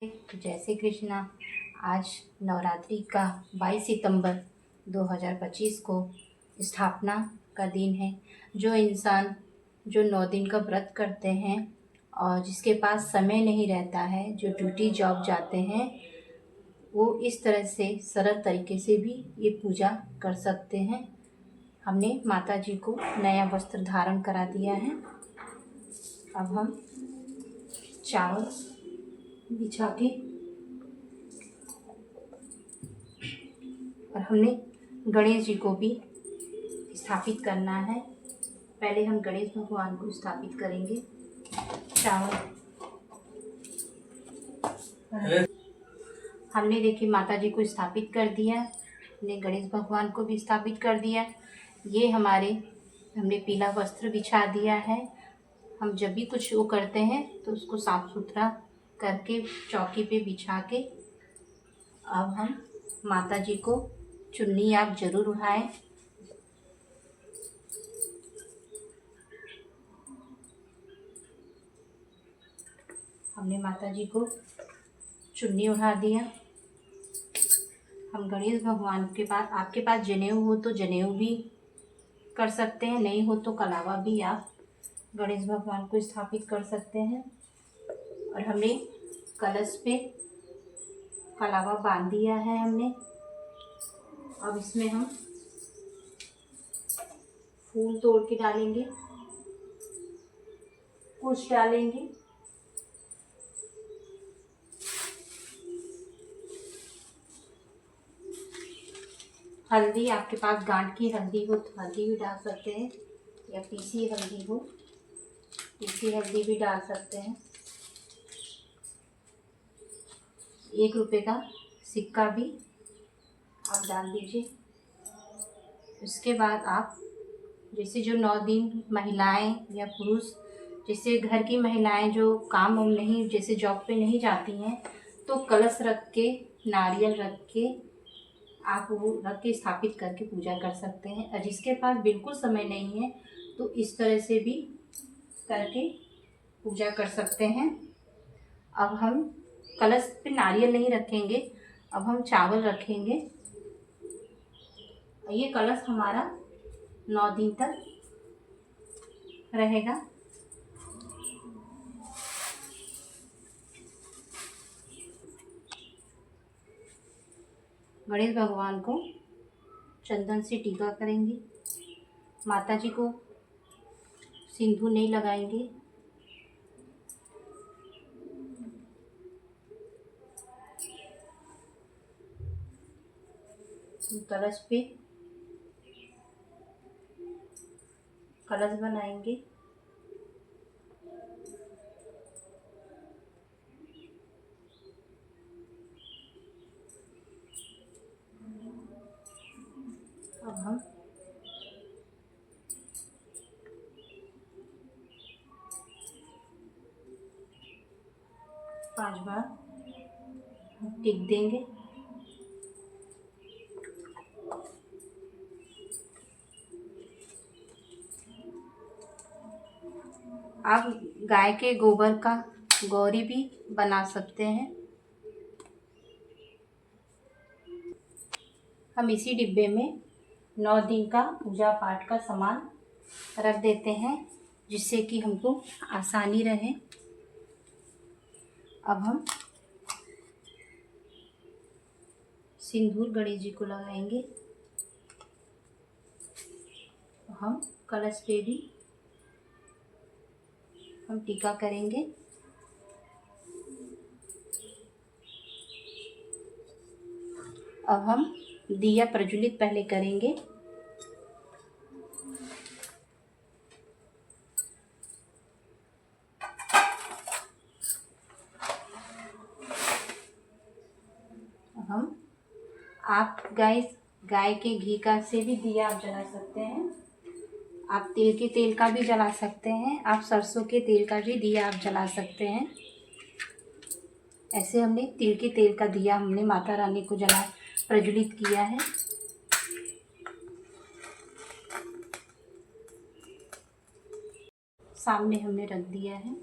जय श्री कृष्णा। आज नवरात्रि का 22 सितंबर 2025 को स्थापना का दिन है। जो इंसान जो 9 दिन का व्रत करते हैं और जिसके पास समय नहीं रहता है, जो ड्यूटी जॉब जाते हैं, वो इस तरह से सरल तरीके से भी ये पूजा कर सकते हैं। हमने माता जी को नया वस्त्र धारण करा दिया है। अब हम चावल बिछा के और हमने गणेश जी को भी स्थापित करना है। पहले हम गणेश भगवान को स्थापित करेंगे। चावल हमने देखिए माता जी को स्थापित कर दिया, हमने गणेश भगवान को भी स्थापित कर दिया। ये हमने पीला वस्त्र बिछा दिया है। हम जब भी कुछ वो करते हैं तो उसको साफ सुथरा करके चौकी पे बिछा के अब हम माता जी को चुन्नी आप जरूर उठाएं। हमने माता जी को चुन्नी उठा दिया। हम गणेश भगवान के पास, आपके पास जनेऊ हो तो जनेऊ भी कर सकते हैं, नहीं हो तो कलावा भी आप गणेश भगवान को स्थापित कर सकते हैं। और हमने कलश पे कलावा बांध दिया है हमने। अब इसमें हम फूल तोड़ के डालेंगे, कुछ डालेंगे, हल्दी, आपके पास गांठ की हल्दी हो तो हल्दी भी डाल सकते हैं, या पीसी हल्दी हो पीसी हल्दी भी डाल सकते हैं। 1 रुपये का सिक्का भी आप डाल दीजिए। उसके बाद आप जैसे जो 9 दिन महिलाएं या पुरुष, जैसे घर की महिलाएं जो काम नहीं, जैसे जॉब पे नहीं जाती हैं, तो कलश रख के, नारियल रख के आप वो रख के स्थापित करके पूजा कर सकते हैं। और जिसके पास बिल्कुल समय नहीं है तो इस तरह से भी करके पूजा कर सकते हैं। अब हम कलश पे नारियल नहीं रखेंगे, अब हम चावल रखेंगे। ये कलश हमारा 9 दिन तक रहेगा। गणेश भगवान को चंदन से टीका करेंगे। माता जी को सिंदूर नहीं लगाएंगे। कलश पे कलश बनाएंगे। अब हम पांच बार टिक देंगे। आप गाय के गोबर का गौरी भी बना सकते हैं। हम इसी डिब्बे में 9 दिन का पूजा पाठ का सामान रख देते हैं, जिससे कि हमको आसानी रहे। अब हम सिंदूर गणेश जी को लगाएंगे। हम कलश पे भी हम टीका करेंगे। अब हम दिया प्रज्वलित पहले करेंगे। हम आप गाय के घी का से भी दिया आप जला सकते हैं। आप तिल के तेल का भी जला सकते हैं। आप सरसों के तेल का भी दिया आप जला सकते हैं। ऐसे हमने तिल के तेल का दिया हमने माता रानी को प्रज्वलित किया है। सामने हमने रख दिया है।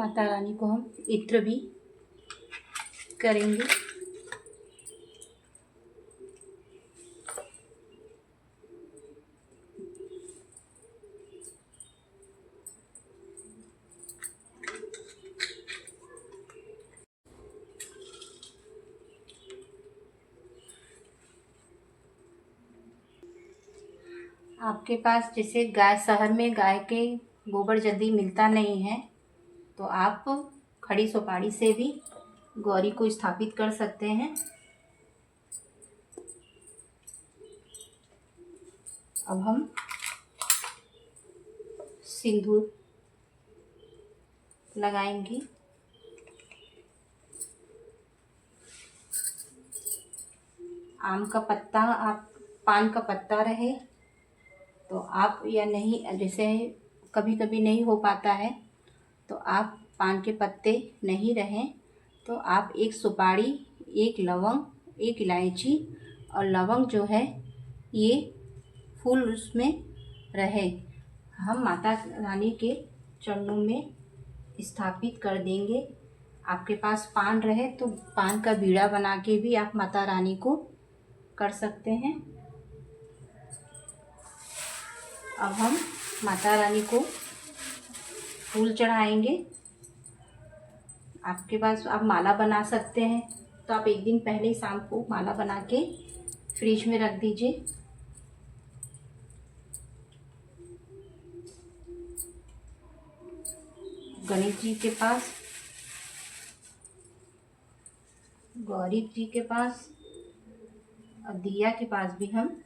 माता रानी को हम इत्र भी करेंगे। आपके पास जैसे गाय, शहर में गाय के गोबर यदि मिलता नहीं है तो आप खड़ी सुपारी से भी गौरी को स्थापित कर सकते हैं। अब हम सिंदूर लगाएंगे। आम का पत्ता, आप पान का पत्ता रहे तो आप, या नहीं जैसे कभी कभी नहीं हो पाता है तो आप पान के पत्ते नहीं रहें तो आप एक सुपारी, एक लवंग, एक इलायची और लवंग जो है ये फूल उसमें रहे, हम माता रानी के चरणों में स्थापित कर देंगे। आपके पास पान रहे तो पान का बीड़ा बना के भी आप माता रानी को कर सकते हैं। अब हम माता रानी को फूल चढ़ाएंगे। आपके पास आप माला बना सकते हैं तो आप एक दिन पहले ही शाम को माला बना के फ्रिज में रख दीजिए। गणेश जी के पास, गौरी जी के पास और दिया के पास भी हम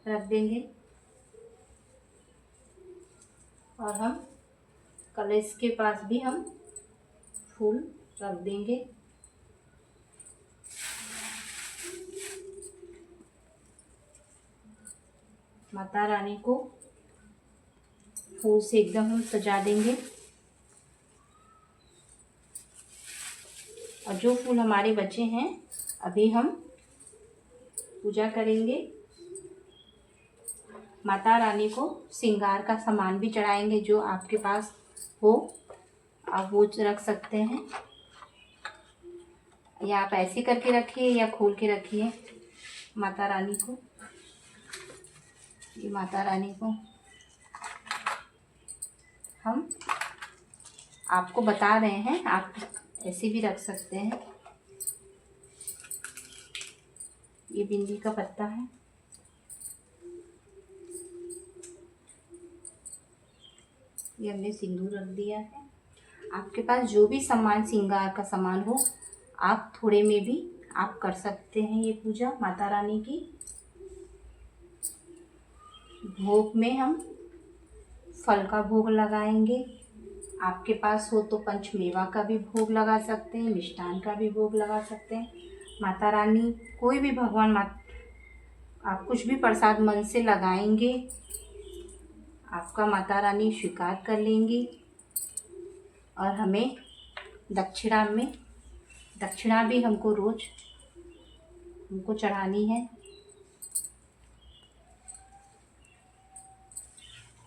रख देंगे और हम कलश के पास भी हम फूल रख देंगे। माता रानी को फूल से एकदम हम सजा देंगे और जो फूल हमारे बचे हैं अभी हम पूजा करेंगे। माता रानी को श्रृंगार का सामान भी चढ़ाएंगे, जो आपके पास हो आप वो रख सकते हैं, या आप ऐसे करके रखिए या खोल के रखिए माता रानी को। ये माता रानी को हम आपको बता रहे हैं, आप ऐसे भी रख सकते हैं। ये बिंदी का पत्ता है, ये हमने सिंदूर रख दिया है। आपके पास जो भी सामान, श्रृंगार का सामान हो, आप थोड़े में भी आप कर सकते हैं ये पूजा माता रानी की। भोग में हम फल का भोग लगाएंगे। आपके पास हो तो पंचमेवा का भी भोग लगा सकते हैं, मिष्ठान का भी भोग लगा सकते हैं। माता रानी, कोई भी भगवान, आप कुछ भी प्रसाद मन से लगाएंगे, आपका माता रानी स्वीकार कर लेंगी। और हमें दक्षिणा भी हमको रोज चढ़ानी है।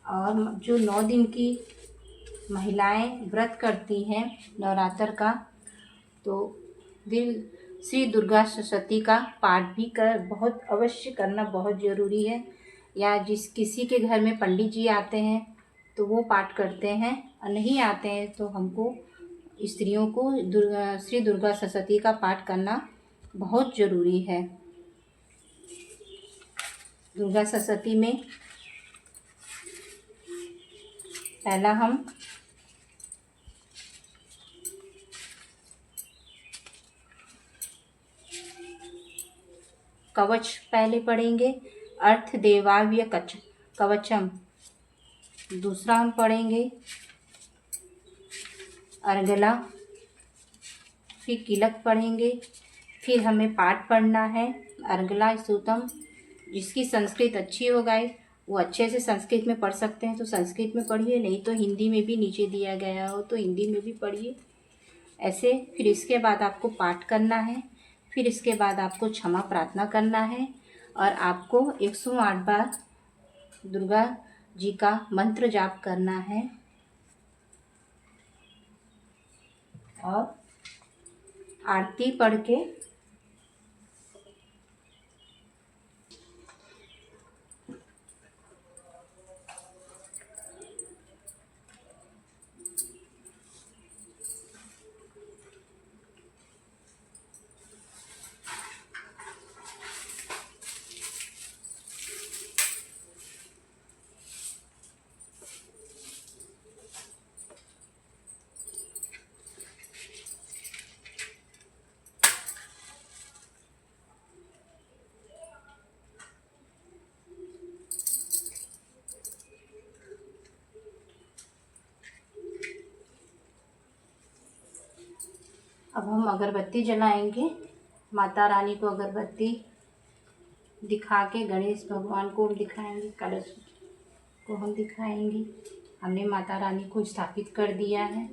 और जो 9 दिन की महिलाएं व्रत करती हैं नवरात्र का, तो दिल श्री दुर्गा सप्तशती का पाठ भी बहुत अवश्य करना बहुत ज़रूरी है। या किसी के घर में पंडित जी आते हैं तो वो पाठ करते हैं, और नहीं आते हैं तो हमको स्त्रियों को श्री दुर्गा सप्तशती का पाठ करना बहुत ज़रूरी है। दुर्गा सप्तशती में पहला हम कवच पहले पढ़ेंगे, अर्थ देवाव्य कवचम। दूसरा हम पढ़ेंगे अर्गला, फिर किलक पढ़ेंगे। फिर हमें पाठ पढ़ना है अर्गला स्तुतम। जिसकी संस्कृत अच्छी हो गई वो अच्छे से संस्कृत में पढ़ सकते हैं तो संस्कृत में पढ़िए, नहीं तो हिंदी में भी नीचे दिया गया हो तो हिंदी में भी पढ़िए ऐसे। फिर इसके बाद आपको पाठ करना है, फिर इसके बाद आपको क्षमा प्रार्थना करना है और आपको 108 बार दुर्गा जी का मंत्र जाप करना है और आरती पढ़ के अब हम अगरबत्ती जलाएंगे। माता रानी को अगरबत्ती दिखा के गणेश भगवान को दिखाएंगे, कलश को हम दिखाएंगे। हमने माता रानी को स्थापित कर दिया है।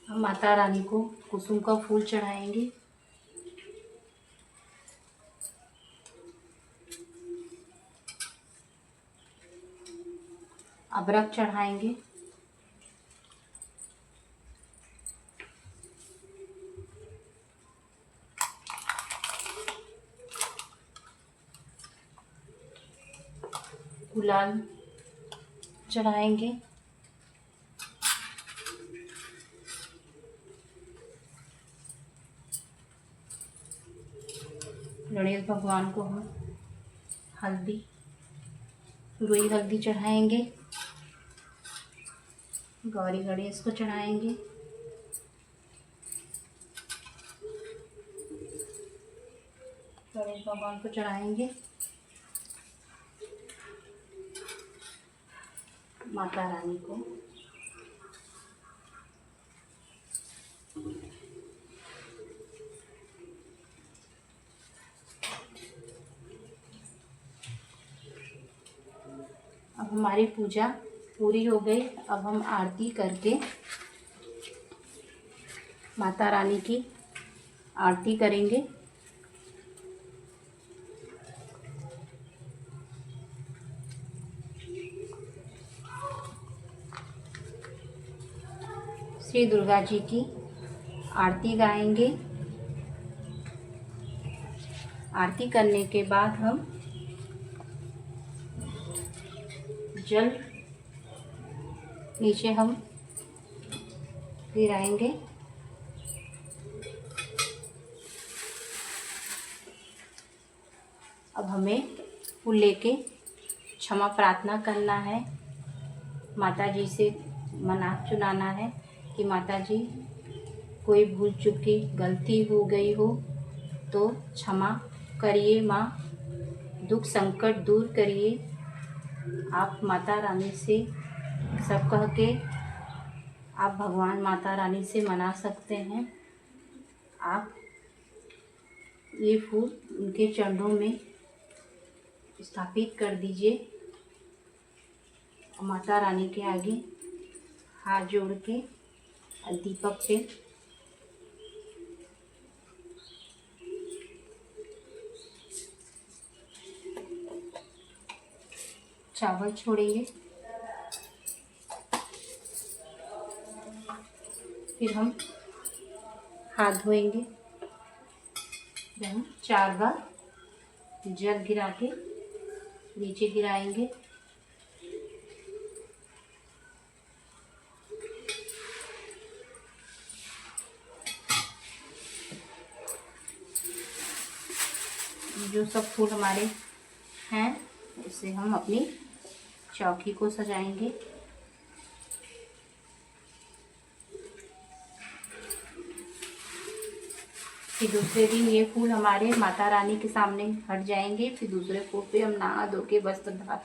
हम माता रानी को कुसुम का फूल चढ़ाएंगे। अबरक चढ़ाएंगे। गुलाल चढ़ाएंगे। गणेश भगवान को हम हल्दी, रुई हल्दी चढ़ाएंगे। गौरी गणेश को चढ़ाएंगे। गणेश भगवान को चढ़ाएंगे। माता रानी को अब हमारी पूजा पूरी हो गई। अब हम आरती करके माता रानी की आरती करेंगे। श्री दुर्गा जी की आरती गाएंगे। आरती करने के बाद हम जल नीचे हम गिराएंगे। अब हमें फूल लेके क्षमा प्रार्थना करना है। माता जी से मना चुनाना है कि माता जी कोई भूल चुकी गलती हो गई हो तो क्षमा करिए माँ, दुख संकट दूर करिए। आप माता रानी से सब कह के आप भगवान माता रानी से मना सकते हैं। आप ये फूल उनके चरणों में स्थापित कर दीजिए। माता रानी के आगे हाथ जोड़ के दीपक पे चावल छोड़ेंगे। फिर हम हाथ धोएंगे। फिर हम 4 बार जल गिरा के नीचे गिराएंगे। जो सब फूल हमारे हैं इससे हम अपनी चौकी को सजाएंगे। फिर दूसरे दिन ये फूल हमारे माता रानी के सामने हट जाएंगे। फिर दूसरे फूल पे हम नहा धो के वस्त्र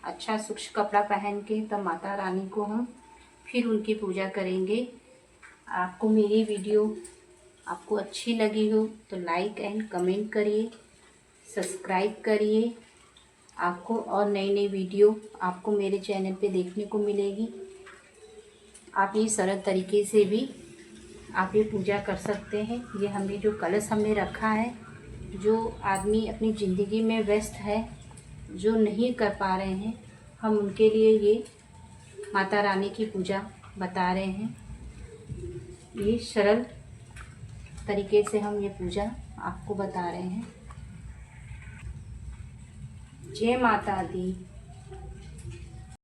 अच्छा सूक्ष्म कपड़ा पहन के तब माता रानी को हम फिर उनकी पूजा करेंगे। आपको मेरी वीडियो आपको अच्छी लगी हो तो लाइक एंड कमेंट करिए, सब्सक्राइब करिए आपको और नई नई वीडियो आपको मेरे चैनल पे देखने को मिलेगी। आप ये सरल तरीके से भी आप ये पूजा कर सकते हैं। ये हमने जो कलश हमने रखा है, जो आदमी अपनी ज़िंदगी में व्यस्त है, जो नहीं कर पा रहे हैं, हम उनके लिए ये माता रानी की पूजा बता रहे हैं। ये सरल तरीके से हम ये पूजा आपको बता रहे हैं। जय माता दी।